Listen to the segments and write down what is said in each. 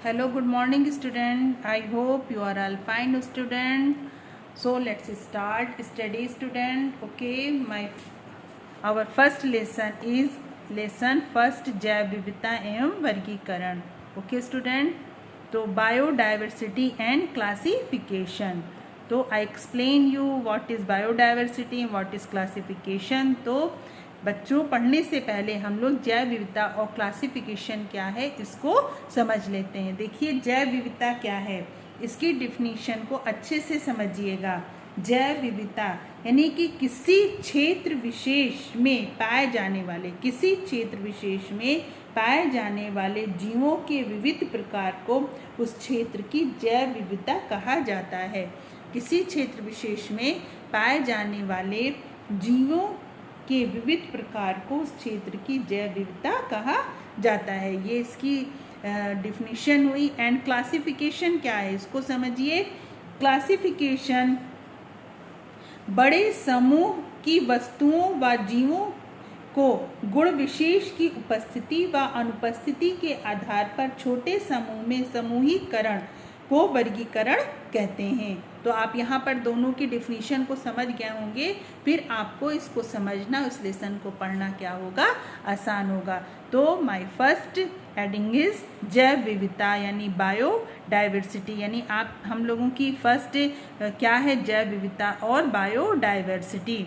Hello, good morning student. I hope you are all fine student. So let's start study student. Okay, our first lesson is lesson first जैव विविधता एवं वर्गीकरण. Okay student. तो biodiversity and classification. तो I explain you what is biodiversity and what is classification. तो बच्चों पढ़ने से पहले हम लोग जैव विविधता और क्लासिफिकेशन क्या है इसको समझ लेते हैं. देखिए जैव विविधता क्या है, इसकी डिफिनीशन को अच्छे से समझिएगा. जैव विविधता यानी कि किसी क्षेत्र विशेष में पाए जाने वाले जीवों के विविध प्रकार को उस क्षेत्र की जैव विविधता कहा जाता है. किसी क्षेत्र विशेष में पाए जाने वाले जीवों के विविध प्रकार को उस क्षेत्र की जैव विविधता कहा जाता है. ये इसकी डिफिनीशन हुई. एंड क्लासिफिकेशन क्या है इसको समझिए. क्लासिफिकेशन बड़े समूह की वस्तुओं व जीवों को गुण विशेष की उपस्थिति व अनुपस्थिति के आधार पर छोटे समूह में समूहीकरण को वर्गीकरण कहते हैं. तो आप यहाँ पर दोनों की डिफिनीशन को समझ गए होंगे, फिर आपको इसको समझना, उस लेसन को पढ़ना क्या होगा, आसान होगा. तो माय फर्स्ट हेडिंग इज जैव विविधता यानी बायोडाइवर्सिटी. यानी आप हम लोगों की फर्स्ट क्या है, जैव विविधता और बायोडाइवर्सिटी.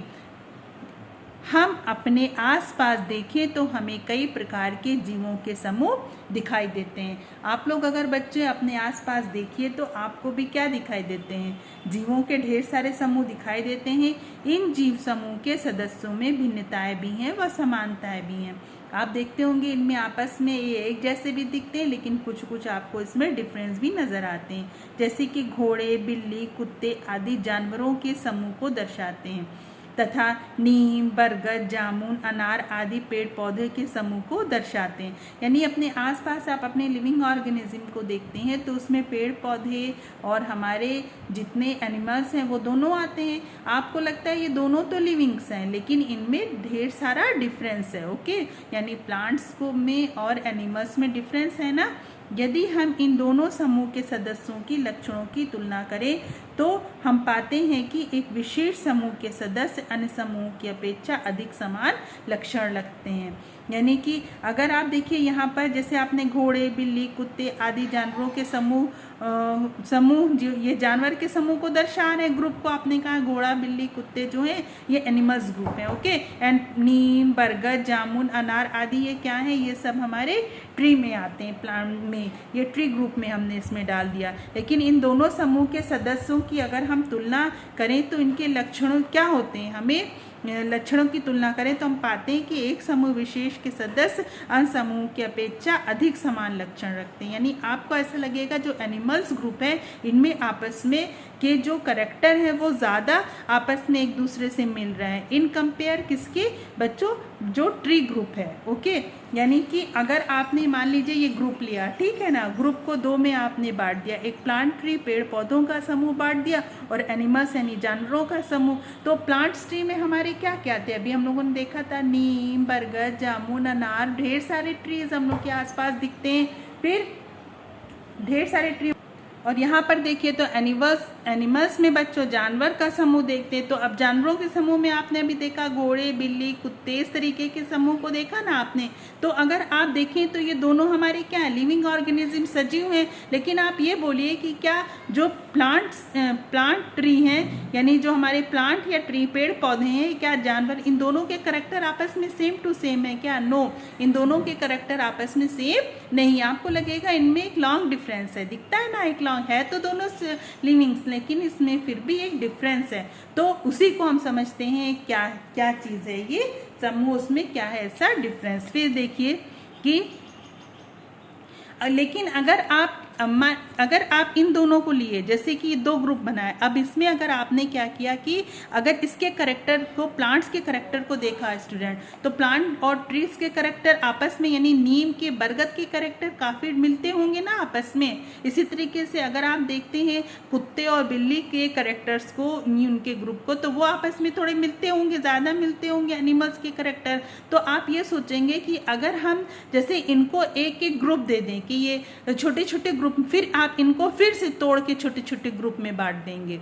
हम अपने आसपास देखें तो हमें कई प्रकार के जीवों के समूह दिखाई देते हैं. आप लोग अगर बच्चे अपने आसपास देखिए तो आपको भी क्या दिखाई देते हैं, जीवों के ढेर सारे समूह दिखाई देते हैं. इन जीव समूह के सदस्यों में भिन्नताएं भी हैं व समानताएं भी हैं. आप देखते होंगे इनमें आपस में ये एक जैसे भी दिखते हैं, लेकिन कुछ कुछ आपको इसमें डिफरेंस भी नजर आते हैं. जैसे कि घोड़े, बिल्ली, कुत्ते आदि जानवरों के समूह को दर्शाते हैं तथा नीम, बरगद, जामुन, अनार आदि पेड़ पौधे के समूह को दर्शाते हैं. यानी अपने आसपास आप अपने लिविंग ऑर्गेनिज्म को देखते हैं तो उसमें पेड़ पौधे और हमारे जितने एनिमल्स हैं वो दोनों आते हैं. आपको लगता है ये दोनों तो लिविंग्स हैं, लेकिन इनमें ढेर सारा डिफरेंस है. ओके, यानी प्लांट्स को में और एनिमल्स में डिफरेंस है ना. यदि हम इन दोनों समूह के सदस्यों की लक्षणों की तुलना करें तो हम पाते हैं कि एक विशेष समूह के सदस्य अन्य समूह की अपेक्षा अधिक समान लक्षण लगते हैं. यानी कि अगर आप देखिए यहाँ पर जैसे आपने घोड़े, बिल्ली, कुत्ते आदि जानवरों के समूह जो ये जानवर के समूह को दर्शा रहे हैं, ग्रुप को आपने कहा घोड़ा, बिल्ली, कुत्ते जो हैं ये एनिमल्स ग्रुप है. ओके, एंड नीम, बरगद, जामुन, अनार आदि ये क्या है, ये सब हमारे ट्री में आते हैं, प्लांट में, ये ट्री ग्रुप में हमने इसमें डाल दिया. लेकिन इन दोनों समूह के सदस्यों की अगर हम तुलना करें तो इनके लक्षण क्या होते हैं, हमें लक्षणों की तुलना करें तो हम पाते हैं कि एक समूह विशेष के सदस्य अन्य समूह की अपेक्षा अधिक समान लक्षण रखते हैं. यानी आपको ऐसा लगेगा जो एनिमल्स ग्रुप है इनमें आपस में के जो करेक्टर है वो ज़्यादा आपस में एक दूसरे से मिल रहे हैं इन कंपेयर किसके बच्चों, जो ट्री ग्रुप है. ओके, यानी कि अगर आपने मान लीजिए ये ग्रुप लिया, ठीक है ना, ग्रुप को दो में आपने बांट दिया, एक प्लांट ट्री पेड़ पौधों का समूह बांट दिया और एनिमल्स यानी जानवरों का समूह. तो प्लांट्स ट्री में हमारे क्या क्या थे, अभी हम लोगों ने देखा था नीम, बरगद, जामुन, अनार, ढेर सारे ट्रीज हम लोग के आसपास दिखते हैं. फिर ढेर सारे ट्री और यहाँ पर देखिए तो एनिमल्स में बच्चों जानवर का समूह देखते हैं. तो अब जानवरों के समूह में आपने अभी देखा घोड़े, बिल्ली, कुत्ते, इस तरीके के समूह को देखा ना आपने. तो अगर आप देखें तो ये दोनों हमारे क्या है, लिविंग ऑर्गेनिज्म, सजीव हैं. लेकिन आप ये बोलिए कि क्या जो प्लांट ट्री हैं यानी जो हमारे प्लांट या ट्री पेड़ पौधे हैं, क्या जानवर, इन दोनों के करेक्टर आपस में सेम टू सेम है क्या? नो, इन दोनों के करेक्टर आपस में सेम नहीं. आपको लगेगा इनमें एक लॉन्ग डिफरेंस है, दिखता है ना, एक लॉन्ग है तो दोनों लिविंग्स, लेकिन इसमें फिर भी एक डिफरेंस है. तो उसी को हम समझते हैं क्या क्या चीज़ है ये समूह, उसमें क्या है ऐसा डिफरेंस. फिर देखिए कि लेकिन अगर आप इन दोनों को लिए, जैसे कि दो ग्रुप बनाए, अब इसमें अगर आपने क्या किया कि अगर इसके करेक्टर को, प्लांट्स के करेक्टर को देखा स्टूडेंट, तो प्लांट और ट्रीज के करेक्टर आपस में यानी नीम के, बरगद के करेक्टर काफ़ी मिलते होंगे ना आपस में. इसी तरीके से अगर आप देखते हैं कुत्ते और बिल्ली के करेक्टर्स को, उनके ग्रुप को, तो वो आपस में थोड़े मिलते होंगे, ज़्यादा मिलते होंगे एनिमल्स के करेक्टर. तो आप ये सोचेंगे कि अगर हम जैसे इनको एक एक ग्रुप दे दें कि ये छोटे छोटे ग्रुप ग्रुप, फिर आप इनको फिर से तोड़ के छोटे छोटे ग्रुप में बांट देंगे।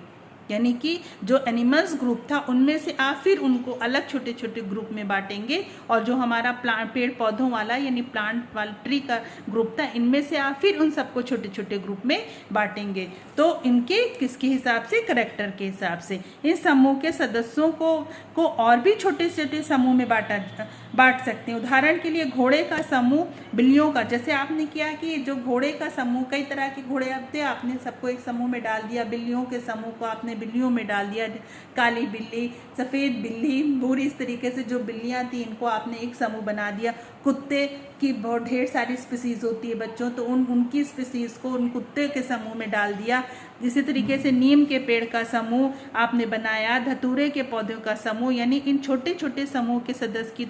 यानी कि जो एनिमल्स ग्रुप था उनमें से आप फिर उनको अलग छोटे छोटे ग्रुप में बांटेंगे, और जो हमारा प्लांट पेड़ पौधों वाला यानी प्लांट वाला ट्री का ग्रुप था, इनमें से आप फिर उन सबको छोटे छोटे ग्रुप में बांटेंगे। तो इनके किसके हिसाब से? करैक्टर के हिसाब से। इस समूह के सदस्यों को और भी छोटे छोटे समूह में बांट सकते हैं। उदाहरण के लिए घोड़े का समूह बिल्लियों का, जैसे आपने किया कि जो घोड़े का समूह, कई तरह के घोड़े आते हैं, आपने सबको एक समूह में डाल दिया। बिल्लियों के समूह को आपने बिल्लियों में डाल दिया, काली बिल्ली, सफ़ेद बिल्ली, भूरी, इस तरीके से जो बिल्लियां थी इनको आपने एक समूह बना दिया। कुत्ते की बहुत ढेर सारी स्पीसीज होती है बच्चों, तो उनकी स्पीसीज को उन कुत्ते के समूह में डाल दिया। इसी तरीके से नीम के पेड़ का समूह आपने बनाया, धतूरे के पौधों का समूह, यानी इन छोटे छोटे समूह के सदस्य की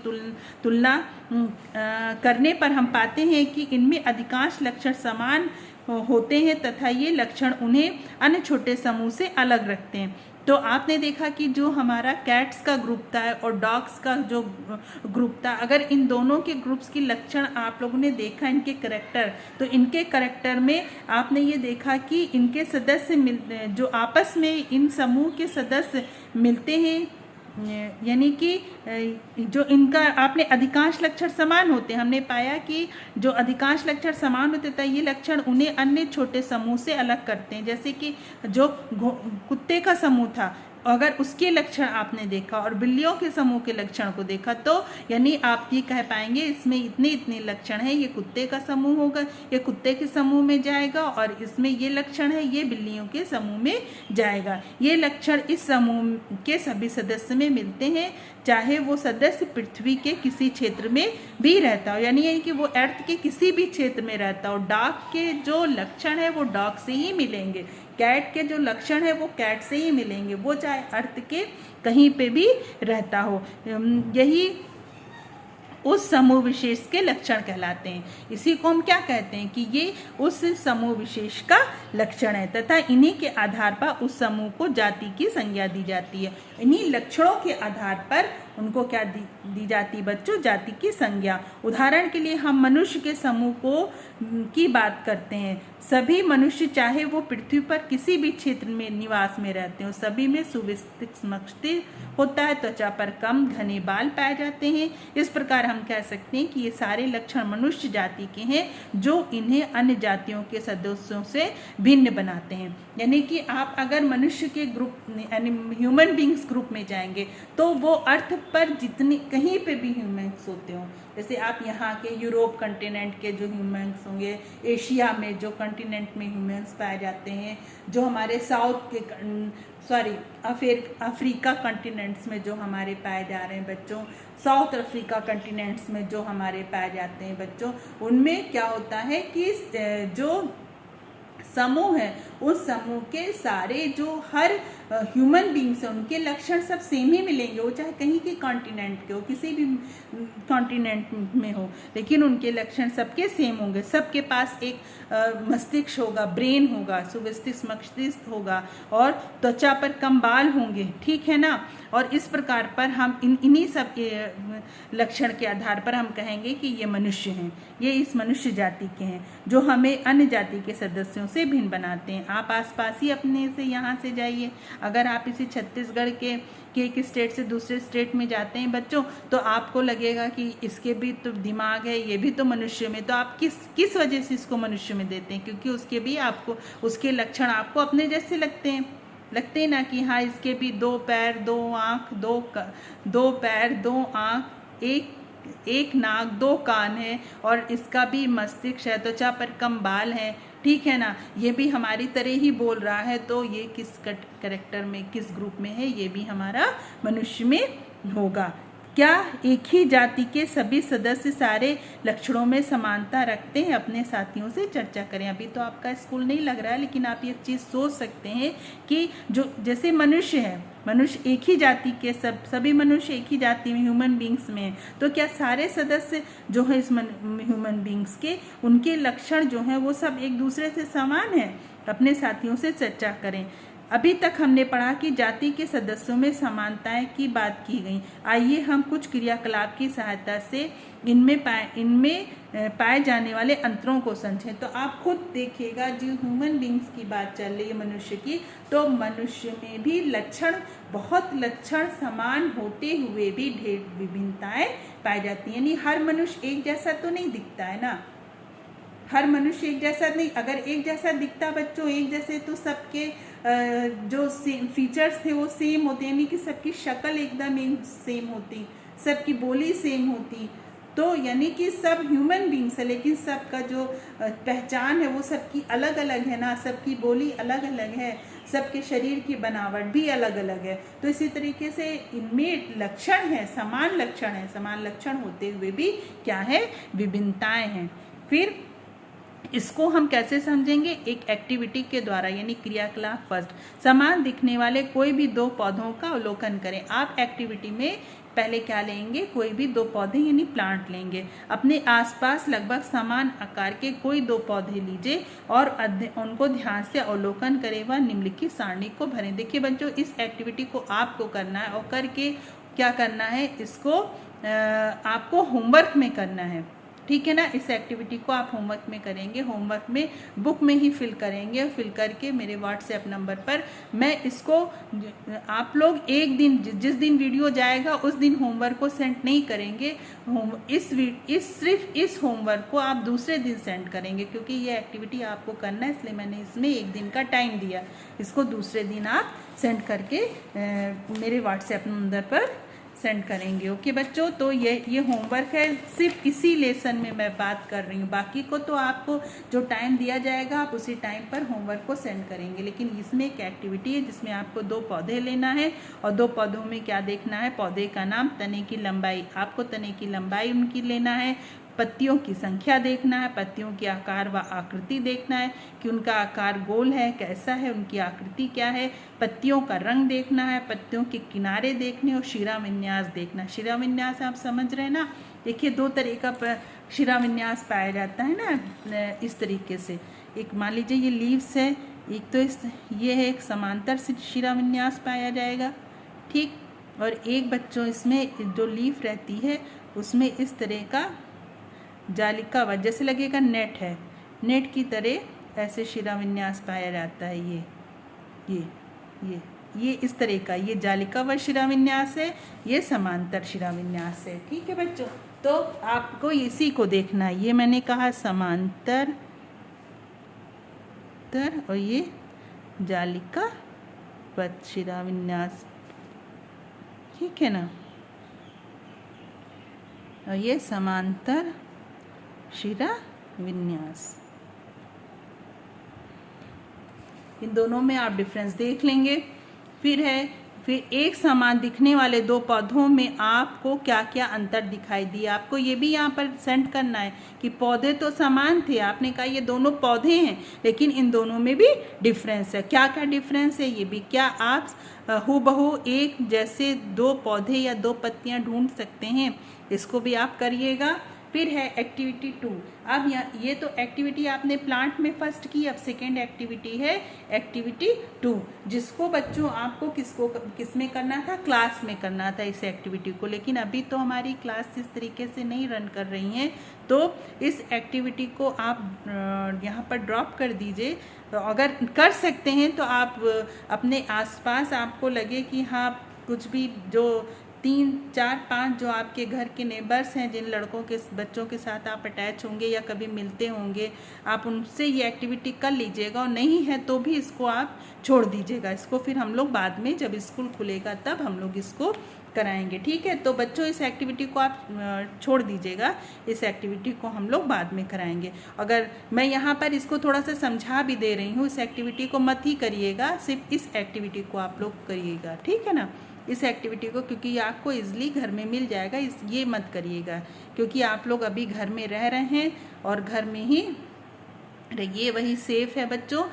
तुलना करने पर हम पाते हैं कि इनमें अधिकांश लक्षण समान होते हैं तथा ये लक्षण उन्हें अन्य छोटे समूह से अलग रखते हैं। तो आपने देखा कि जो हमारा कैट्स का ग्रुप था और डॉग्स का जो ग्रुप था, अगर इन दोनों के ग्रुप्स की लक्षण आप लोगों ने देखा, इनके करैक्टर, तो इनके करैक्टर में आपने ये देखा कि इनके सदस्य जो आपस में इन समूह के सदस्य मिलते हैं, यानी कि जो इनका आपने अधिकांश लक्षण समान होते हैं। हमने पाया कि जो अधिकांश लक्षण समान होते थे, ये लक्षण उन्हें अन्य छोटे समूह से अलग करते हैं। जैसे कि जो कुत्ते का समूह था, अगर उसके लक्षण आपने देखा और बिल्लियों के समूह के लक्षण को देखा, तो यानी आप ये कह पाएंगे इसमें इतने इतने लक्षण हैं, ये कुत्ते का समूह होगा, ये कुत्ते के समूह में जाएगा, और इसमें ये लक्षण है, ये बिल्लियों के समूह में जाएगा। ये लक्षण इस समूह के सभी सदस्य में मिलते हैं, चाहे वो सदस्य पृथ्वी के किसी क्षेत्र में भी रहता हो, यानी कि वो अर्थ के किसी भी क्षेत्र में रहता हो। डॉग के जो लक्षण है वो डॉग से ही मिलेंगे, कैट के जो लक्षण है वो कैट से ही मिलेंगे, वो चाहे अर्थ के कहीं पे भी रहता हो। यही उस समूह विशेष के लक्षण कहलाते हैं। इसी को हम क्या कहते हैं कि ये उस समूह विशेष का लक्षण है, तथा इन्हीं के आधार पर उस समूह को जाति की संज्ञा दी जाती है। इन्हीं लक्षणों के आधार पर उनको क्या दी जाती है बच्चों? जाति की संज्ञा। उदाहरण के लिए हम मनुष्य के समूह की बात करते हैं। सभी मनुष्य, चाहे वो पृथ्वी पर किसी भी क्षेत्र में निवास में रहते हो, सभी में सुविस्तृत मस्तिष्क होता है, त्वचा पर कम घने बाल पाए जाते हैं। इस प्रकार हम कह सकते हैं कि ये सारे लक्षण मनुष्य जाति के हैं, जो इन्हें अन्य जातियों के सदस्यों से भिन्न बनाते हैं। यानी कि आप अगर मनुष्य के ग्रुप यानी ह्यूमन बींग्स ग्रुप में जाएंगे, तो वो अर्थ पर जितने कहीं पे भी ह्यूमन्स होते हो, जैसे आप यहाँ के यूरोप कंटिनेंट के जो ह्यूमन्स होंगे, एशिया में जो कंटिनेंट में ह्यूमन्स पाए जाते हैं, जो हमारे साउथ के अफ्रीका कंटिनेंट्स में जो हमारे पाए जा रहे हैं बच्चों, साउथ अफ्रीका कंटिनेंट्स में जो हमारे पाए जाते हैं बच्चों, उनमें क्या होता है कि जो समूह है, उस समूह के सारे जो हर ह्यूमन बींग्स हैं, उनके लक्षण सब सेम ही मिलेंगे। वो चाहे कहीं के कॉन्टिनेंट के हो, किसी भी कॉन्टिनेंट में हो, लेकिन उनके लक्षण सबके सेम होंगे। सबके पास एक मस्तिष्क होगा, ब्रेन होगा, सुविस्तृत मस्तिष्क होगा, और त्वचा पर कम बाल होंगे, ठीक है ना। और इस प्रकार पर हम इन्हीं सब लक्षण के आधार पर हम कहेंगे कि ये मनुष्य हैं, ये इस मनुष्य जाति के हैं, जो हमें अन्य जाति के सदस्यों से भिन्न बनाते हैं। आप आसपास ही अपने से यहाँ से जाइए, अगर आप इसी छत्तीसगढ़ के एक स्टेट से दूसरे स्टेट में जाते हैं बच्चों, तो आपको लगेगा कि इसके भी तो दिमाग है, ये भी तो मनुष्य में, तो आप किस वजह से इसको मनुष्य में देते हैं? क्योंकि उसके भी आपको उसके लक्षण आपको अपने जैसे लगते हैं ना, कि हाँ इसके भी 2 पैर 2 आँख 2 पैर 2 आँख, एक नाक 2 कान है, और इसका भी मस्तिष्क है, त्वचा पर कम बाल है, ठीक है ना। ये भी हमारी तरह ही बोल रहा है, तो ये किस कैरेक्टर में, किस ग्रुप में है? ये भी हमारा मनुष्य में होगा। क्या एक ही जाति के सभी सदस्य सारे लक्षणों में समानता रखते हैं? अपने साथियों से चर्चा करें। अभी तो आपका स्कूल नहीं लग रहा है, लेकिन आप ये चीज़ सोच सकते हैं कि जो जैसे मनुष्य है, मनुष्य एक ही जाति के सभी मनुष्य एक ही जाति में ह्यूमन बींग्स में हैं, तो क्या सारे सदस्य जो हैं इस ह्यूमन बींग्स के, उनके लक्षण जो हैं वो सब एक दूसरे से समान हैं? अपने साथियों से चर्चा करें। अभी तक हमने पढ़ा कि जाति के सदस्यों में समानताएं की बात की गई। आइए हम कुछ क्रियाकलाप की सहायता से इनमें पाए जाने वाले अंतरों को समझें। तो आप खुद देखिएगा, जो ह्यूमन बींग्स की बात चल रही है मनुष्य की, तो मनुष्य में भी बहुत लक्षण समान होते हुए भी ढेर विभिन्नताएं पाई जाती हैं। यानी हर मनुष्य एक जैसा तो नहीं दिखता है ना, हर मनुष्य एक जैसा नहीं। अगर एक जैसा दिखता बच्चों, एक जैसे, तो सबके जो फीचर्स थे वो सेम होते, यानी कि सबकी शक्ल एकदम सेम होती, सबकी बोली सेम होती, तो यानी कि सब ह्यूमन बींग्स है, लेकिन सबका जो पहचान है वो सबकी अलग अलग है ना, सबकी बोली अलग अलग है, सबके शरीर की बनावट भी अलग अलग है। तो इसी तरीके से इनमें लक्षण है, समान लक्षण है, समान लक्षण होते हुए भी क्या है, विभिन्नताएं हैं। फिर इसको हम कैसे समझेंगे, एक एक्टिविटी के द्वारा, यानी क्रियाकलाप। फर्स्ट, समान दिखने वाले कोई भी दो पौधों का अवलोकन करें। आप एक्टिविटी में पहले क्या लेंगे, कोई भी दो पौधे यानी प्लांट लेंगे। अपने आसपास लगभग समान आकार के कोई दो पौधे लीजिए और उनको ध्यान से अवलोकन करें व निम्नलिखित सारणी को भरें। देखिए बच्चों, इस एक्टिविटी को आपको करना है और करके क्या करना है, इसको आपको होमवर्क में करना है, ठीक है ना। इस एक्टिविटी को आप होमवर्क में करेंगे, होमवर्क में बुक में ही फिल करेंगे। फिल करके मेरे व्हाट्सएप नंबर पर मैं इसको, आप लोग एक दिन, जिस दिन वीडियो जाएगा उस दिन होमवर्क को सेंड नहीं करेंगे। सिर्फ इस होमवर्क को आप दूसरे दिन सेंड करेंगे, क्योंकि ये एक्टिविटी आपको करना है, इसलिए मैंने इसमें एक दिन का टाइम दिया। इसको दूसरे दिन आप सेंड करके मेरे व्हाट्सएप नंबर पर सेंड करेंगे। ओके बच्चों, तो ये होमवर्क है, सिर्फ इसी लेसन में मैं बात कर रही हूँ। बाकी को तो आपको जो टाइम दिया जाएगा आप उसी टाइम पर होमवर्क को सेंड करेंगे, लेकिन इसमें एक एक्टिविटी है जिसमें आपको दो पौधे लेना है और दो पौधों में क्या देखना है, पौधे का नाम, तने की लंबाई, आपको तने की लंबाई उनकी लेना है, पत्तियों की संख्या देखना है, पत्तियों की आकार व आकृति देखना है कि उनका आकार गोल है, कैसा है, उनकी आकृति क्या है, पत्तियों का रंग देखना है, पत्तियों के किनारे देखने और शिरा विन्यास देखना। शिरा विन्यास आप समझ रहे हैं ना। देखिए दो तरह का शिरा विन्यास पाया जाता है ना, इस तरीके से। एक मान लीजिए ये लीव्स है, एक तो ये है, एक समांतर शिरा विन्यास पाया जाएगा, ठीक। और एक बच्चों इसमें जो लीफ रहती है उसमें इस तरह का जालिका व जैसे लगेगा नेट है, नेट की तरह ऐसे शिरा विन्यास पाया जाता है। ये इस तरह का, ये जालिका व शिरा विन्यास है, ये समांतर शिरा विन्यास है, ठीक है बच्चों। तो आपको इसी को देखना है, ये मैंने कहा समांतर और ये जालिका व शिरा विन्यास, ठीक है ना। और ये समांतर शिरा विन्यास, इन दोनों में आप डिफरेंस देख लेंगे। फिर एक समान दिखने वाले दो पौधों में आपको क्या क्या अंतर दिखाई दिया, आपको ये भी यहाँ पर सेंड करना है कि पौधे तो समान थे, आपने कहा ये दोनों पौधे हैं, लेकिन इन दोनों में भी डिफरेंस है। क्या क्या डिफरेंस है ये भी, क्या आप हूबहू एक जैसे दो पौधे या दो पत्तियाँ ढूंढ सकते हैं, इसको भी आप करिएगा। फिर है एक्टिविटी 2। अब ये तो एक्टिविटी आपने प्लांट में फर्स्ट की, अब सेकेंड एक्टिविटी है एक्टिविटी 2, जिसको बच्चों आपको किस में करना था, क्लास में करना था इस एक्टिविटी को। लेकिन अभी तो हमारी क्लास इस तरीके से नहीं रन कर रही हैं, तो इस एक्टिविटी को आप यहाँ पर ड्रॉप कर दीजिए। तो अगर कर सकते हैं तो आप अपने आसपास आपको लगे कि हाँ कुछ भी जो 3, 4, 5 जो आपके घर के नेबर्स हैं, जिन लड़कों के बच्चों के साथ आप अटैच होंगे या कभी मिलते होंगे, आप उनसे ये एक्टिविटी कर लीजिएगा, और नहीं है तो भी इसको आप छोड़ दीजिएगा। इसको फिर हम लोग बाद में जब स्कूल खुलेगा तब हम लोग इसको कराएंगे, ठीक है। तो बच्चों इस एक्टिविटी को आप छोड़ दीजिएगा, इस एक्टिविटी को हम लोग बाद में कराएंगे। अगर मैं यहाँ पर इसको थोड़ा सा समझा भी दे रही हूँ, इस एक्टिविटी को मत ही करिएगा, सिर्फ इस एक्टिविटी को आप लोग करिएगा, ठीक है ना। इस एक्टिविटी को, क्योंकि ये आपको इजली घर में मिल जाएगा, ये मत करिएगा, क्योंकि आप लोग अभी घर में रह रहे हैं और घर में ही रहिए, वही सेफ है बच्चों।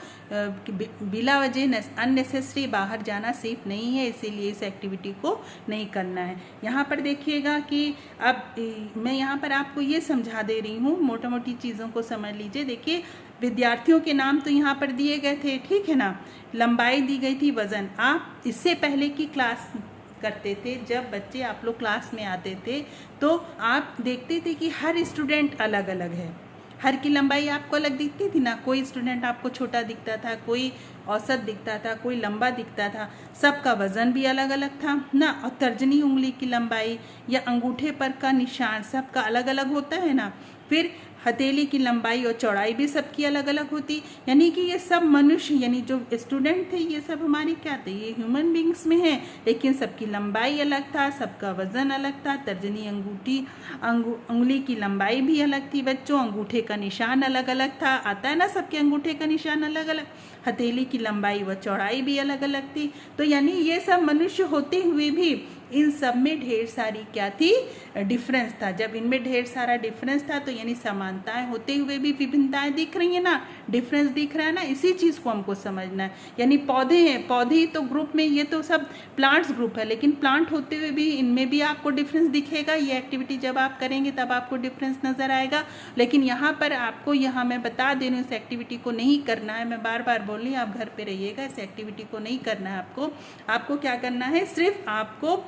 बिला वजह अननेसेसरी बाहर जाना सेफ नहीं है, इसीलिए इस एक्टिविटी को नहीं करना है। यहाँ पर देखिएगा कि अब मैं यहाँ पर आपको ये समझा दे रही हूँ, मोटा मोटी चीज़ों को समझ लीजिए। देखिए, विद्यार्थियों के नाम तो यहाँ पर दिए गए थे, ठीक है ना, लंबाई दी गई थी, वज़न। आप इससे पहले की क्लास करते थे, जब बच्चे आप लोग क्लास में आते थे तो आप देखते थे कि हर स्टूडेंट अलग अलग है, हर की लंबाई आपको अलग दिखती थी ना। कोई स्टूडेंट आपको छोटा दिखता था, कोई औसत दिखता था, कोई लंबा दिखता था। सबका वज़न भी अलग अलग था ना, और तर्जनी उंगली की लंबाई या अंगूठे पर का निशान सबका अलग अलग होता है ना। फिर हथेली की लंबाई और चौड़ाई भी सबकी अलग अलग होती। यानी कि ये सब मनुष्य, यानी जो स्टूडेंट थे, ये सब हमारे क्या थे, ये ह्यूमन बींग्स में हैं, लेकिन सबकी लंबाई अलग था, सबका वजन अलग था, तर्जनी उंगली की लंबाई भी अलग थी बच्चों, अंगूठे का निशान अलग अलग था, आता है ना, सबके अंगूठे का निशान अलग अलग, हथेली की लंबाई व चौड़ाई भी अलग अलग थी। तो यानी ये सब मनुष्य होते हुए भी इन सब में ढेर सारी क्या थी, डिफरेंस था। जब इनमें ढेर सारा डिफरेंस था तो यानी समानताएं होते हुए भी विभिन्नताएं दिख रही है ना, डिफरेंस दिख रहा है ना, इसी चीज़ को हमको समझना है। यानी पौधे हैं, पौधे तो ग्रुप में, ये तो सब प्लांट्स ग्रुप है, लेकिन प्लांट होते हुए भी इनमें भी आपको डिफरेंस दिखेगा। ये एक्टिविटी जब आप करेंगे तब आपको डिफरेंस नज़र आएगा। लेकिन यहाँ पर आपको, यहाँ मैं बता दे रही हूँ, इस एक्टिविटी को नहीं करना है। मैं बार बार बोल रही हूँ, आप घर पे रहिएगा, इस एक्टिविटी को नहीं करना है आपको क्या करना है, सिर्फ आपको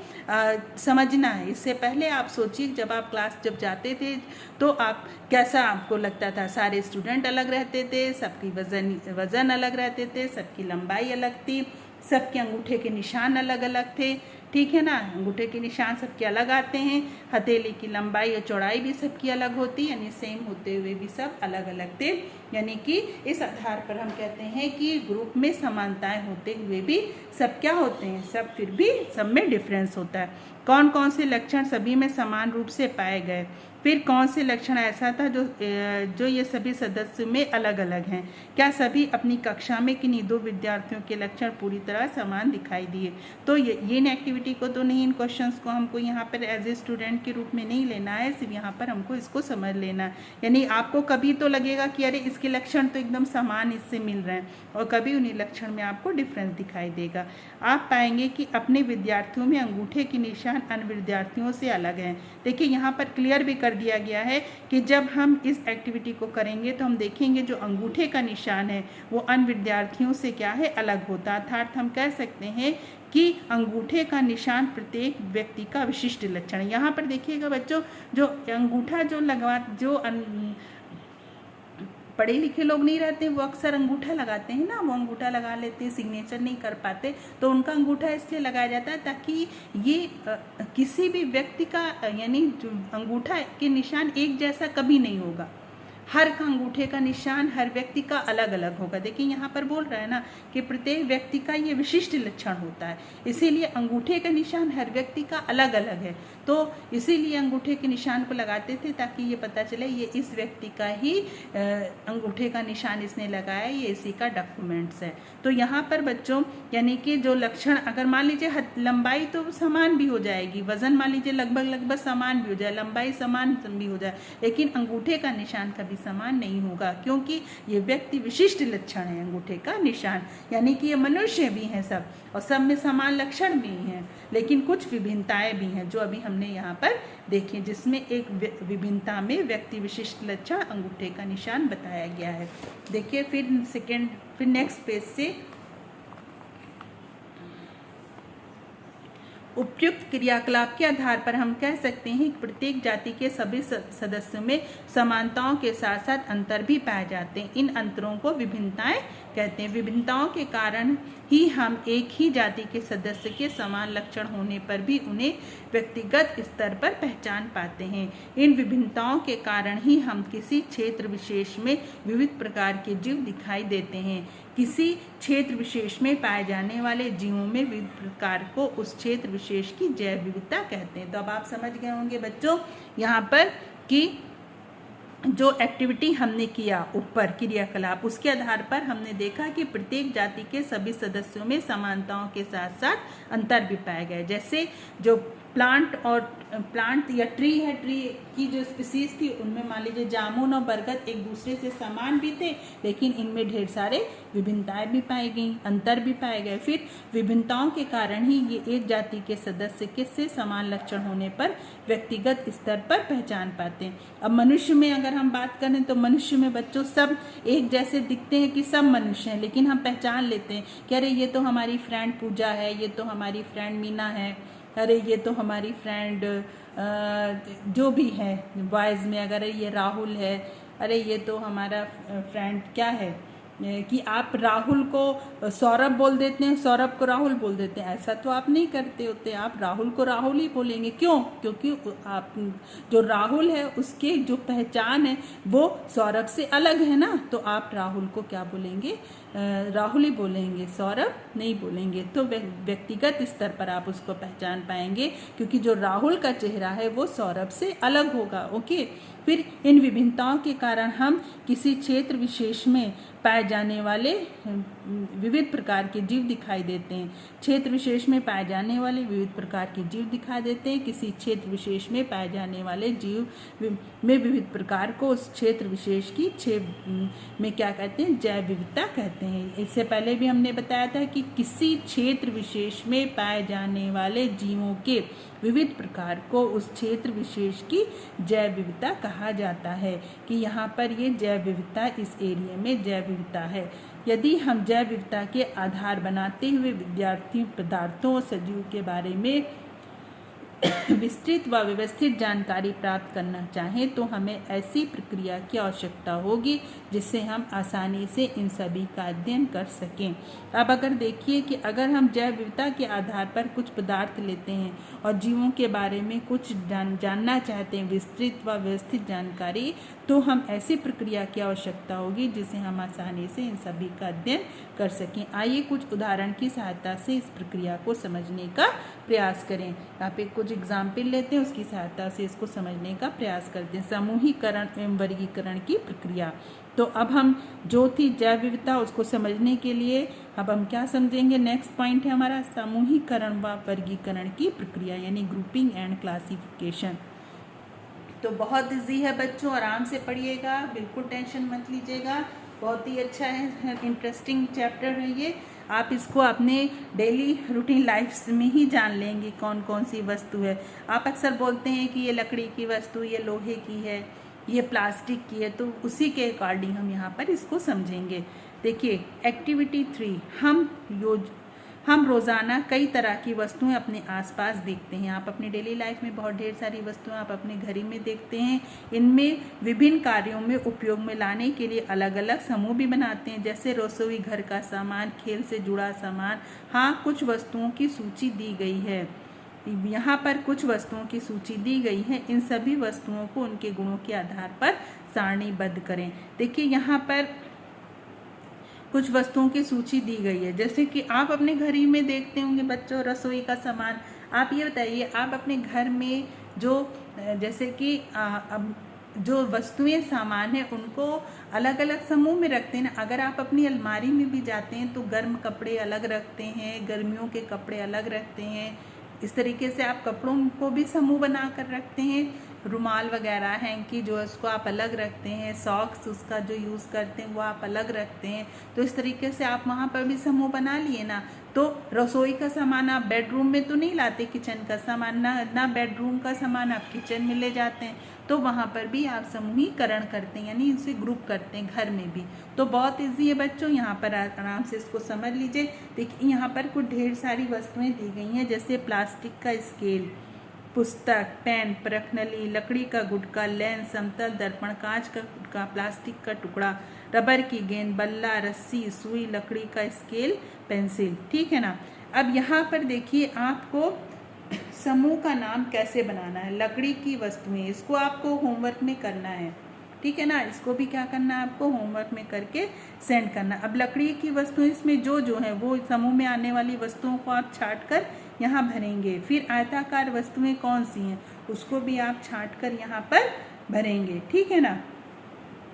समझना है। इससे पहले आप सोचिए, जब आप क्लास जब जाते थे तो आप कैसा आपको लगता था, सारे स्टूडेंट अलग रहते थे, सबकी वज़न अलग रहते थे, सबकी लंबाई अलग थी, सबके अंगूठे के निशान अलग अलग थे, ठीक है ना, अंगूठे के निशान सबके अलग आते हैं, हथेली की लंबाई और चौड़ाई भी सबकी अलग होती, यानी सेम होते हुए भी सब अलग अलग थे। यानी कि इस आधार पर हम कहते हैं कि ग्रुप में समानताएं होते हुए भी सब क्या होते हैं, सब फिर भी सब में डिफरेंस होता है। कौन कौन से लक्षण सभी में समान रूप से पाए गए, फिर कौन से लक्षण ऐसा था जो ये सभी सदस्यों में अलग अलग हैं, क्या सभी अपनी कक्षा में किन्हीं दो विद्यार्थियों के लक्षण पूरी तरह समान दिखाई दिए। तो ये इन एक्टिविटी को तो नहीं, इन क्वेश्चंस को हमको यहाँ पर एज ए स्टूडेंट के रूप में नहीं लेना है, सिर्फ यहाँ पर हमको इसको समझ लेना है। यानी आपको कभी तो लगेगा कि अरे इसके लक्षण तो एकदम समान इससे मिल रहे हैं, और कभी उन्हीं लक्षण में आपको डिफरेंस दिखाई देगा। आप पाएंगे कि अपने विद्यार्थियों में अंगूठे के निशान अन्य विद्यार्थियों से अलग हैं। देखिए, यहाँ पर क्लियर भी कर दिया गया है कि जब हम इस एक्टिविटी को करेंगे तो हम देखेंगे जो अंगूठे का निशान है वो अन्य विद्यार्थियों से क्या है, अलग होता है। अर्थात हम कह सकते हैं कि अंगूठे का निशान प्रत्येक व्यक्ति का विशिष्ट लक्षण है। यहाँ पर देखिएगा बच्चों, जो अंगूठा जो पढ़े लिखे लोग नहीं रहते, वो अक्सर अंगूठा लगाते हैं ना, वो अंगूठा लगा लेते हैं, सिग्नेचर नहीं कर पाते, तो उनका अंगूठा इसलिए लगाया जाता है ताकि ये किसी भी व्यक्ति का, यानी जो अंगूठा के निशान एक जैसा कभी नहीं होगा, हर का अंगूठे का निशान हर व्यक्ति का अलग अलग होगा। देखिए, यहाँ पर बोल रहा है ना कि प्रत्येक व्यक्ति का ये विशिष्ट लक्षण होता है, इसीलिए अंगूठे का निशान हर व्यक्ति का अलग अलग है। तो इसीलिए अंगूठे के निशान को लगाते थे ताकि ये पता चले ये इस व्यक्ति का ही अंगूठे का निशान इसने लगाया, ये इसी का डॉक्यूमेंट्स है। तो यहाँ पर बच्चों, यानी कि जो लक्षण, अगर मान लीजिए लंबाई तो समान भी हो जाएगी, वजन मान लीजिए लगभग समान भी हो जाए, लंबाई समान भी हो जाए, लेकिन अंगूठे का निशान कभी समान नहीं होगा, क्योंकि ये व्यक्ति विशिष्ट लक्षण है अंगूठे का निशान। यानी कि ये मनुष्य भी हैं सब, और सब में समान लक्षण भी हैं, लेकिन कुछ विभिन्नताएं भी हैं जो अभी हमने यहाँ पर देखी, जिसमें एक विभिन्नता में व्यक्ति विशिष्ट लक्षण अंगूठे का निशान बताया गया है। देखिए, फिर नेक्स्ट पेज से उपयुक्त क्रियाकलाप के आधार पर हम कह सकते हैं कि प्रत्येक जाति के सभी सदस्यों में समानताओं के साथ साथ अंतर भी पाए जाते हैं। इन अंतरों को विभिन्नताएं कहते हैं। विभिन्नताओं के कारण ही हम एक ही जाति के सदस्य के समान लक्षण होने पर भी उन्हें व्यक्तिगत स्तर पर पहचान पाते हैं। इन विभिन्नताओं के कारण ही हम किसी क्षेत्र विशेष में विविध प्रकार के जीव दिखाई देते हैं। किसी क्षेत्र विशेष में पाए जाने वाले जीवों में विविध प्रकार को उस क्षेत्र विशेष की जैव विविधता कहते हैं। तो अब आप समझ गए होंगे बच्चों यहाँ पर कि जो एक्टिविटी हमने किया ऊपर क्रियाकलाप, उसके आधार पर हमने देखा कि प्रत्येक जाति के सभी सदस्यों में समानताओं के साथ साथ अंतर भी पाए गए। जैसे जो प्लांट और प्लांट या ट्री है, ट्री की जो स्पीसीज थी उनमें मान लीजिए जामुन और बरगद एक दूसरे से समान भी थे, लेकिन इनमें ढेर सारे विभिन्नताएं भी पाई गई, अंतर भी पाए गए। फिर विभिन्नताओं के कारण ही ये एक जाति के सदस्य के से समान लक्षण होने पर व्यक्तिगत स्तर पर पहचान पाते हैं। अब मनुष्य में अगर हम बात करें तो मनुष्य में बच्चों सब एक जैसे दिखते हैं कि सब मनुष्य हैं, लेकिन हम पहचान लेते हैं कि अरे ये तो हमारी फ्रेंड पूजा है, ये तो हमारी फ्रेंड मीना है, अरे ये तो हमारी फ्रेंड जो भी है, बॉयज़ में अगर ये राहुल है, अरे ये तो हमारा फ्रेंड क्या है कि आप राहुल को सौरभ बोल देते हैं, सौरभ को राहुल बोल देते हैं। ऐसा तो आप नहीं करते होते, आप राहुल को राहुल ही बोलेंगे। क्यों? क्योंकि आप जो राहुल है उसके जो पहचान है वो सौरभ से अलग है ना, तो आप राहुल को क्या बोलेंगे? राहुल ही बोलेंगे, सौरभ नहीं बोलेंगे। तो व्यक्तिगत स्तर पर आप उसको पहचान पाएंगे, क्योंकि जो राहुल का चेहरा है वो सौरभ से अलग होगा। ओके, फिर इन विभिन्नताओं के कारण हम किसी क्षेत्र विशेष में पाए जाने वाले विविध प्रकार के जीव दिखाई देते हैं। क्षेत्र विशेष में पाए जाने वाले विविध प्रकार के जीव दिखाई देते हैं। किसी क्षेत्र विशेष में पाए जाने वाले जीव में विविध प्रकार को उस क्षेत्र विशेष की में क्या कहते हैं? जैव विविधता कहते हैं। इससे पहले भी हमने बताया था कि किसी क्षेत्र विशेष में पाए जाने वाले जीवों के विविध प्रकार को उस क्षेत्र विशेष की जैव विविधता कहा जाता है, कि यहाँ पर ये जैव विविधता, इस एरिया में जैव विविधता है। यदि हम जैव विविधता के आधार बनाते हुए विद्यार्थी पदार्थों और सजीव के बारे में विस्तृत व व्यवस्थित जानकारी प्राप्त करना चाहें तो हमें ऐसी प्रक्रिया की आवश्यकता होगी जिससे हम आसानी से इन सभी का अध्ययन कर सकें। अब अगर देखिए कि अगर हम जैव विविधता के आधार पर कुछ पदार्थ लेते हैं और जीवों के बारे में कुछ जानना चाहते हैं, विस्तृत व व्यवस्थित जानकारी, तो हम ऐसी प्रक्रिया की आवश्यकता होगी जिससे हम आसानी से इन सभी का अध्ययन कर सकें। आइए कुछ उदाहरण की सहायता से इस प्रक्रिया को समझने का प्रयास करें। यहाँ पे कुछ एग्जाम्पल लेते हैं, उसकी सहायता से इसको समझने का प्रयास करते हैं। समूहीकरण एवं वर्गीकरण की प्रक्रिया। तो अब हम जो थी जैव विविधता उसको समझने के लिए अब हम क्या समझेंगे? नेक्स्ट पॉइंट है हमारा समूहीकरण व वर्गीकरण की प्रक्रिया, यानी ग्रुपिंग एंड क्लासिफिकेशन। तो बहुत इजी है बच्चों, आराम से पढ़िएगा, बिल्कुल टेंशन मत लीजिएगा। बहुत ही अच्छा है, इंटरेस्टिंग चैप्टर है ये। आप इसको अपने डेली रूटीन लाइफ में ही जान लेंगे कौन कौन सी वस्तु है। आप अक्सर बोलते हैं कि ये लकड़ी की वस्तु, ये लोहे की है, ये प्लास्टिक की है, तो उसी के अकॉर्डिंग हम यहाँ पर इसको समझेंगे। देखिए एक्टिविटी 3, हम रोज़ाना कई तरह की वस्तुएं अपने आसपास देखते हैं। आप अपनी डेली लाइफ में बहुत ढेर सारी वस्तुएं आप अपने घर ही में देखते हैं। इनमें विभिन्न कार्यों में उपयोग में लाने के लिए अलग अलग समूह भी बनाते हैं, जैसे रसोई घर का सामान, खेल से जुड़ा सामान। हाँ, कुछ वस्तुओं की सूची दी गई है, यहाँ पर कुछ वस्तुओं की सूची दी गई है। इन सभी वस्तुओं को उनके गुणों के आधार पर सारणीबद्ध करें। देखिए यहाँ पर कुछ वस्तुओं की सूची दी गई है, जैसे कि आप अपने घर ही में देखते होंगे बच्चों, रसोई का सामान। आप ये बताइए, आप अपने घर में जो जैसे कि अब जो वस्तुएं सामान है उनको अलग अलग समूह में रखते हैं ना। अगर आप अपनी अलमारी में भी जाते हैं तो गर्म कपड़े अलग रखते हैं, गर्मियों के कपड़े अलग रखते हैं। इस तरीके से आप कपड़ों को भी समूह बना कर रखते हैं। रुमाल वगैरह हैं कि जो उसको आप अलग रखते हैं, सॉक्स उसका जो यूज़ करते हैं वो आप अलग रखते हैं। तो इस तरीके से आप वहाँ पर भी समूह बना लिए ना। तो रसोई का सामान आप बेडरूम में तो नहीं लाते, किचन का सामान ना बेडरूम का सामान आप किचन में ले जाते हैं, तो वहाँ पर भी आप समूहीकरण करते हैं, यानी इसे ग्रुप करते हैं घर में भी। तो बहुत ईजी है बच्चों, यहाँ पर आराम से इसको समझ लीजिए। देखिए यहाँ पर कुछ ढेर सारी वस्तुएं दी गई हैं, जैसे प्लास्टिक का स्केल, पुस्तक, पेन, परखनली, लकड़ी का गुटका, लेंस, समतल दर्पण, कांच का गुटका, प्लास्टिक का टुकड़ा, रबर की गेंद, बल्ला, रस्सी, सुई, लकड़ी का स्केल, पेंसिल। ठीक है ना। अब यहाँ पर देखिए आपको समूह का नाम कैसे बनाना है। लकड़ी की वस्तुएं, इसको आपको होमवर्क में करना है, ठीक है ना। इसको भी क्या करना है आपको, होमवर्क में करके सेंड करना। अब लकड़ी की वस्तुएं, इसमें जो है वो समूह में आने वाली वस्तुओं को आप छाट कर यहाँ भरेंगे। फिर आयताकार वस्तुएं कौन सी हैं उसको भी आप छाट कर यहाँ पर भरेंगे, ठीक है ना।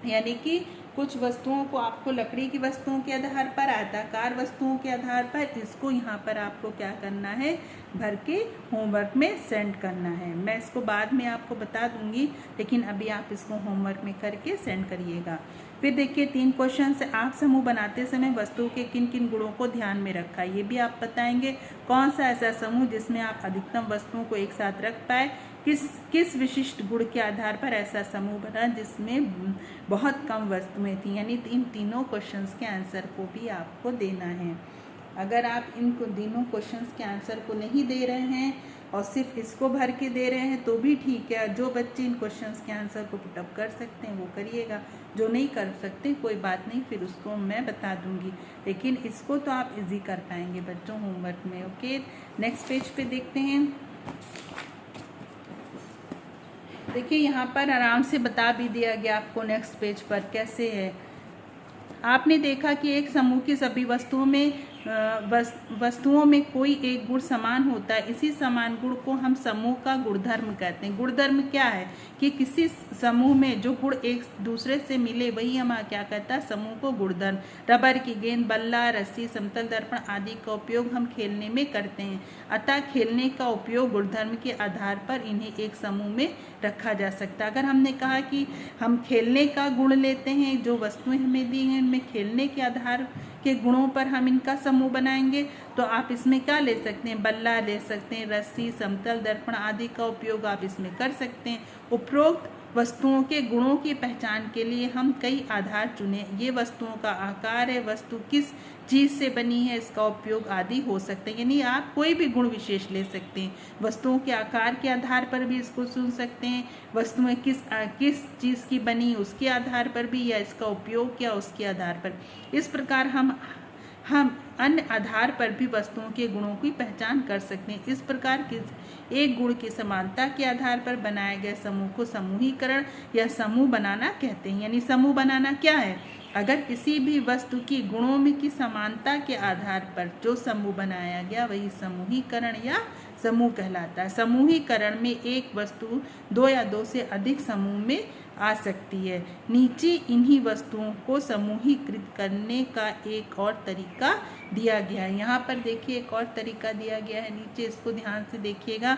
यानी कि कुछ वस्तुओं को आपको लकड़ी की वस्तुओं के आधार पर, आयताकार वस्तुओं के आधार पर, इसको यहाँ पर आपको क्या करना है, भर के होमवर्क में सेंड करना है। मैं इसको बाद में आपको बता दूंगी, लेकिन अभी आप इसको होमवर्क में करके सेंड करिएगा। फिर देखिए 3 क्वेश्चन से आप समूह बनाते समय वस्तु के किन किन गुणों को ध्यान में रखा, ये भी आप बताएंगे। कौन सा ऐसा समूह जिसमें आप अधिकतम वस्तुओं को एक साथ रख पाए, किस विशिष्ट गुण के आधार पर ऐसा समूह बना जिसमें बहुत कम वस्तुएं थी। यानी इन तीनों क्वेश्चंस के आंसर को भी आपको देना है। अगर आप इन तीनों क्वेश्चंस के आंसर को नहीं दे रहे हैं और सिर्फ इसको भर के दे रहे हैं तो भी ठीक है। जो बच्चे इन क्वेश्चंस के आंसर को पुटअप कर सकते हैं वो करिएगा, जो नहीं कर सकते कोई बात नहीं, फिर उसको मैं बता दूंगी, लेकिन इसको तो आप इजी कर पाएंगे बच्चों होमवर्क में। ओके, नेक्स्ट पेज पे देखते हैं। देखिए यहाँ पर आराम से बता भी दिया गया आपको नेक्स्ट पेज पर कैसे है। आपने देखा कि एक समूह की सभी वस्तुओं में कोई एक गुण समान होता है। इसी समान गुण को हम समूह का गुणधर्म कहते हैं। गुणधर्म क्या है कि किसी समूह में जो गुण एक दूसरे से मिले वही हम क्या कहता है, समूह को गुणधर्म। रबर की गेंद, बल्ला, रस्सी, समतल दर्पण आदि का उपयोग हम खेलने में करते हैं। अतः खेलने का उपयोग गुणधर्म के आधार पर इन्हें एक समूह में रखा जा सकता है। अगर हमने कहा कि हम खेलने का गुण लेते हैं, जो वस्तुएं हमें दी हैं इनमें खेलने के आधार के गुणों पर हम इनका समूह बनाएंगे, तो आप इसमें क्या ले सकते हैं, बल्ला ले सकते हैं, रस्सी, समतल दर्पण आदि का उपयोग आप इसमें कर सकते हैं। उपरोक्त वस्तुओं के गुणों की पहचान के लिए हम कई आधार चुने। ये वस्तुओं का आकार है, वस्तु किस चीज़ से बनी है, इसका उपयोग आदि हो सकते हैं। यानी आप कोई भी गुण विशेष ले सकते हैं। वस्तुओं के आकार के आधार पर भी इसको चुन सकते हैं, वस्तुएं किस चीज़ की बनी उसके आधार पर भी, या इसका उपयोग क्या उसके आधार पर। इस प्रकार हम अन्य आधार पर भी वस्तुओं के गुणों की पहचान कर सकते हैं। इस प्रकार एक गुण की समानता के आधार पर बनाए गए समूह को समूहीकरण या समूह बनाना कहते हैं। यानी समूह बनाना क्या है, अगर किसी भी वस्तु की गुणों में की समानता के आधार पर जो समूह बनाया गया वही समूहीकरण या समूह कहलाता है। समूहीकरण में एक वस्तु 2 या 2 से अधिक समूह में आ सकती है। नीचे इन्हीं वस्तुओं को समूहीकृत करने का एक और तरीका दिया गया है। यहाँ पर देखिए एक और तरीका दिया गया है नीचे, इसको ध्यान से देखिएगा।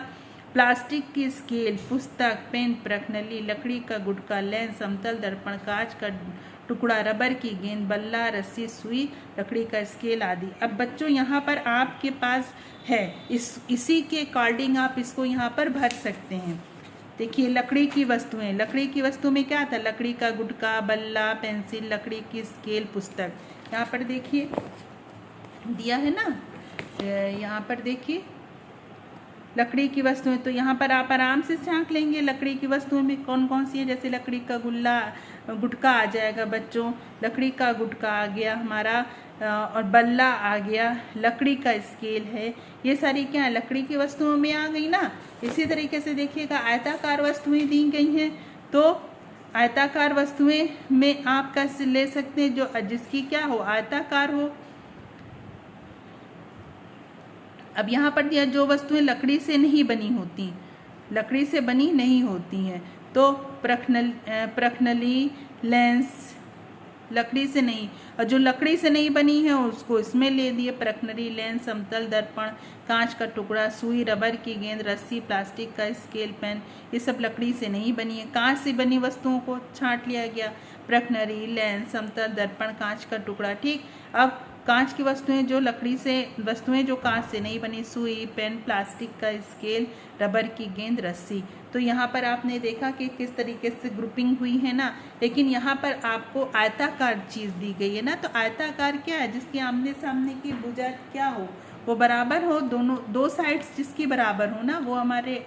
प्लास्टिक की स्केल, पुस्तक, पेन, प्रखनली, लकड़ी का गुटका, लेंस, समतल दर्पण, कांच का टुकड़ा, रबर की गेंद, बल्ला, रस्सी, सुई, लकड़ी का स्केल आदि। अब बच्चों यहाँ पर आपके पास है, इसी के अकॉर्डिंग आप इसको यहाँ पर भर सकते हैं। देखिए लकड़ी की वस्तुएं, लकड़ी की वस्तु में क्या था, लकड़ी का गुटका, बल्ला, पेंसिल, लकड़ी की स्केल, पुस्तक। यहाँ पर देखिए दिया है ना, यहाँ पर देखिए लकड़ी की वस्तुएं, तो यहाँ पर आप आराम से झांक लेंगे लकड़ी की वस्तुओं में कौन कौन सी है। जैसे लकड़ी का गुटका आ जाएगा बच्चों, लकड़ी का गुटका आ गया हमारा, और बल्ला आ गया, लकड़ी का स्केल है, ये सारी क्या है लकड़ी की वस्तुओं में आ गई ना। इसी तरीके से देखिएगा आयताकार वस्तुएं दी गई हैं, तो आयताकार वस्तुएं में आप कैसे ले सकते हैं, जो जिसकी क्या हो, आयताकार हो। अब यहाँ पर दिया जो वस्तुएं लकड़ी से नहीं बनी होती, लकड़ी से बनी नहीं होती हैं, तो प्रखनली, लेंस लकड़ी से नहीं, और जो लकड़ी से नहीं बनी है उसको इसमें ले दिए, प्रखनली, लेंस, समतल दर्पण, कांच का टुकड़ा, सुई, रबर की गेंद, रस्सी, प्लास्टिक का स्केल, पेन, ये सब लकड़ी से नहीं बनी है। कांच से बनी वस्तुओं को छांट लिया गया, प्रखनली, लेंस, समतल दर्पण, कांच का टुकड़ा। ठीक, अब कांच की वस्तुएं जो कांच से नहीं बनी, सुई, पेन, प्लास्टिक का स्केल, रबर की गेंद, रस्सी। तो यहाँ पर आपने देखा कि किस तरीके से ग्रुपिंग हुई है ना। लेकिन यहाँ पर आपको आयताकार चीज़ दी गई है ना, तो आयताकार क्या है, जिसकी आमने सामने की भुजा क्या हो, वो बराबर हो, दोनों 2 साइड्स जिसकी बराबर हो ना, वो हमारे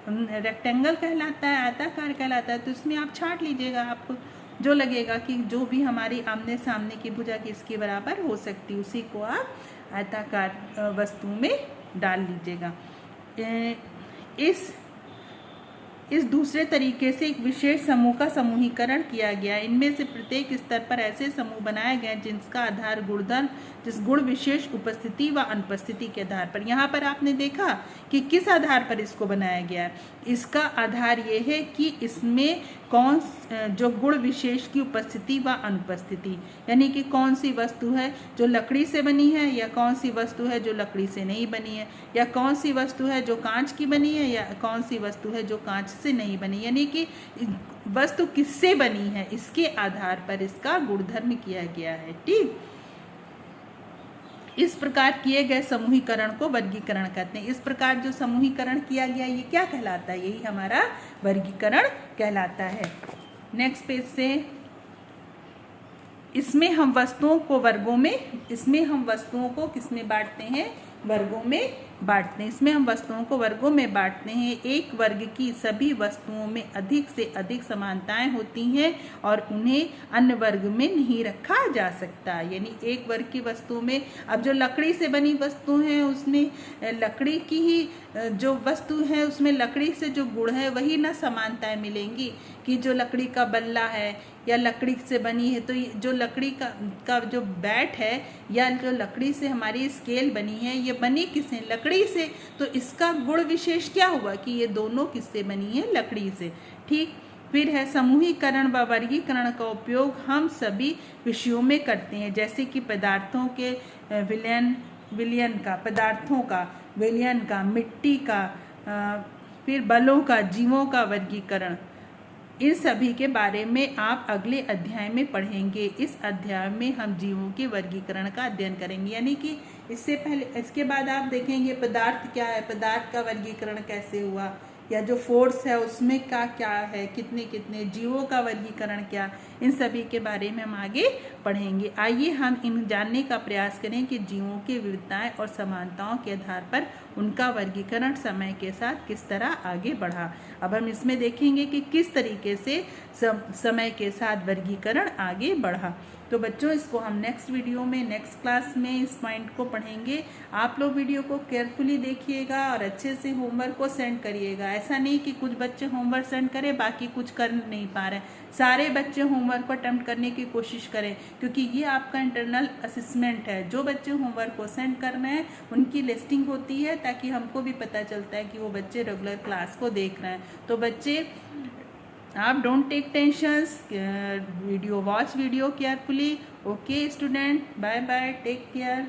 रेक्टेंगल कहलाता है, आयताकार कहलाता है। तो इसमें आप छांट लीजिएगा, आपको जो लगेगा कि जो भी हमारी आमने सामने की भुजा किसके बराबर हो सकती, उसी को आप आयताकार वस्तु में डाल लीजिएगा। इस दूसरे तरीके से एक विशेष समूह का समूहीकरण किया गया। इनमें से प्रत्येक स्तर पर ऐसे समूह बनाए गए जिसका आधार गुणधर्म, जिस गुण विशेष उपस्थिति व अनुपस्थिति के आधार पर। यहाँ पर आपने देखा कि किस आधार पर इसको बनाया गया है। इसका आधार ये है कि इसमें जो गुण विशेष की उपस्थिति व अनुपस्थिति, यानी कि कौन सी वस्तु है जो लकड़ी से बनी है या कौन सी वस्तु है जो लकड़ी से नहीं बनी है, या कौन सी वस्तु है जो कांच की बनी है या कौन सी वस्तु है जो कांच से नहीं बनी, यानी कि वस्तु किससे बनी है इसके आधार पर इसका गुणधर्म किया गया है। ठीक, इस प्रकार किए गए समूहीकरण को वर्गीकरण कहते हैं। इस प्रकार जो समूहीकरण किया गया ये क्या कहलाता है, यही हमारा वर्गीकरण कहलाता है। नेक्स्ट पेज से, इसमें हम वस्तुओं को वर्गों में, इसमें हम वस्तुओं को किसमें बांटते हैं, वर्गों में बांटते हैं। इसमें हम वस्तुओं को वर्गों में बांटते हैं। एक वर्ग की सभी वस्तुओं में अधिक से अधिक समानताएं होती हैं और उन्हें अन्य वर्ग में नहीं रखा जा सकता। यानी एक वर्ग की वस्तुओं में, अब जो लकड़ी से बनी वस्तु है उसमें लकड़ी की ही जो वस्तु है उसमें लकड़ी से जो गुण है वही ना समानताएं मिलेंगी, कि जो लकड़ी का बल्ला है या लकड़ी से बनी है तो जो लकड़ी का जो बैट है या जो लकड़ी से हमारी स्केल बनी है ये बनी किससे, लकड़ी से, तो इसका गुण विशेष क्या हुआ कि ये दोनों किससे बनी है, लकड़ी से। ठीक, फिर है समूहीकरण व वर्गीकरण का उपयोग हम सभी विषयों में करते हैं, जैसे कि पदार्थों के विलयन का, पदार्थों का विलयन का, मिट्टी का, फिर बलों का, जीवों का वर्गीकरण। इन सभी के बारे में आप अगले अध्याय में पढ़ेंगे। इस अध्याय में हम जीवों के वर्गीकरण का अध्ययन करेंगे, यानी कि इससे पहले, इसके बाद आप देखेंगे पदार्थ क्या है, पदार्थ का वर्गीकरण कैसे हुआ, या जो फोर्स है उसमें क्या है, कितने कितने, जीवों का वर्गीकरण क्या, इन सभी के बारे में हम आगे पढ़ेंगे। आइए हम इन जानने का प्रयास करें कि जीवों की विविधताएं और समानताओं के आधार पर उनका वर्गीकरण समय के साथ किस तरह आगे बढ़ा। अब हम इसमें देखेंगे कि किस तरीके से समय के साथ वर्गीकरण आगे बढ़ा। तो बच्चों, इसको हम नेक्स्ट वीडियो में, नेक्स्ट क्लास में इस पॉइंट को पढ़ेंगे। आप लोग वीडियो को केयरफुली देखिएगा और अच्छे से होमवर्क को सेंड करिएगा। ऐसा नहीं कि कुछ बच्चे होमवर्क सेंड करें बाकी कुछ कर नहीं पा रहे हैं। सारे बच्चे होमवर्क को अटेम्प्ट करने की कोशिश करें, क्योंकि ये आपका इंटरनल असेसमेंट है। जो बच्चे होमवर्क को सेंड कर रहे हैं उनकी लिस्टिंग होती है, ताकि हमको भी पता चलता है कि वो बच्चे रेगुलर क्लास को देख रहे हैं। तो बच्चे, आप don't take tensions, video watch video carefully. Okay student, bye bye, take care.